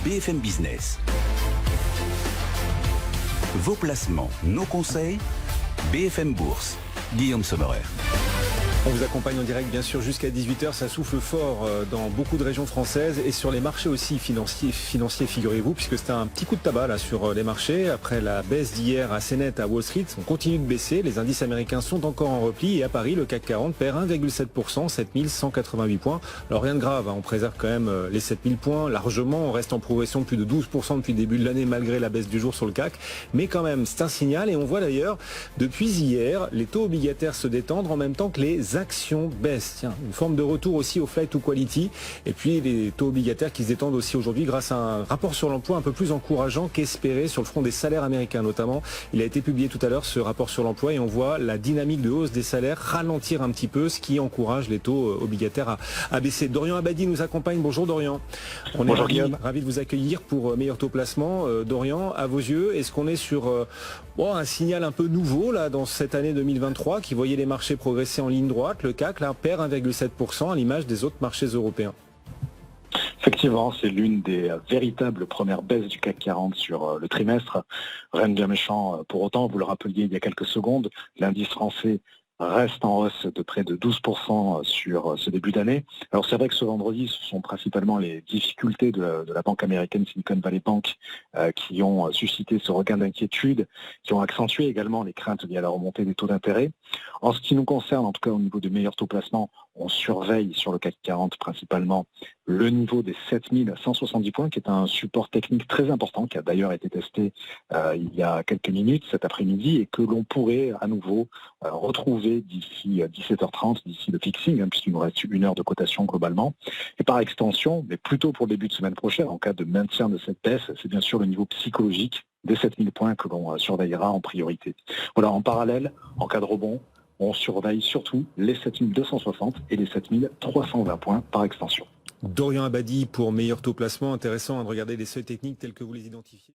BFM Business. Vos placements, nos conseils, BFM Bourse. Guillaume Sommerer. On vous accompagne en direct bien sûr jusqu'à 18h, ça souffle fort dans beaucoup de régions françaises et sur les marchés aussi financiers figurez-vous, puisque c'était un petit coup de tabac là sur les marchés. Après la baisse d'hier assez nette à Wall Street, on continue de baisser, les indices américains sont encore en repli et à Paris le CAC 40 perd 1,7%, 7188 points. Alors rien de grave, on préserve quand même les 7000 points largement, on reste en progression de plus de 12% depuis le début de l'année malgré la baisse du jour sur le CAC, mais quand même c'est un signal et on voit d'ailleurs depuis hier les taux obligataires se détendre en même temps que les actions baissent. Tiens, une forme de retour aussi au flight to quality. Et puis les taux obligataires qui se détendent aussi aujourd'hui grâce à un rapport sur l'emploi un peu plus encourageant qu'espéré sur le front des salaires américains notamment. Il a été publié tout à l'heure ce rapport sur l'emploi et on voit la dynamique de hausse des salaires ralentir un petit peu, ce qui encourage les taux obligataires à baisser. Dorian Abadi nous accompagne. Bonjour Dorian. On est ravi de vous accueillir pour Meilleur Taux Placement. Dorian, à vos yeux, est-ce qu'on est sur un signal un peu nouveau là dans cette année 2023 qui voyait les marchés progresser en ligne droite? Le CAC là, perd 1,7% à l'image des autres marchés européens. Effectivement, c'est l'une des véritables premières baisses du CAC 40 sur le trimestre. Rien de bien méchant pour autant, vous le rappeliez il y a quelques secondes, l'indice français reste en hausse de près de 12% sur ce début d'année. Alors c'est vrai que ce vendredi, ce sont principalement les difficultés de la banque américaine Silicon Valley Bank qui ont suscité ce regain d'inquiétude, qui ont accentué également les craintes liées à la remontée des taux d'intérêt. En ce qui nous concerne, en tout cas au niveau de meilleurs taux placement, on surveille sur le CAC 40 principalement le niveau des 7170 points, qui est un support technique très important, qui a d'ailleurs été testé il y a quelques minutes cet après-midi, et que l'on pourrait à nouveau retrouver d'ici 17h30, d'ici le fixing, puisqu'il nous reste 1 heure de cotation globalement. Et par extension, mais plutôt pour le début de semaine prochaine, en cas de maintien de cette baisse, c'est bien sûr le niveau psychologique des 7000 points que l'on surveillera en priorité. Voilà, en parallèle, en cas de rebond, on surveille surtout les 7260 et les 7320 points par extension. Dorian Abadi pour Meilleur Taux Placement. Intéressant de regarder les seuils techniques tels que vous les identifiez.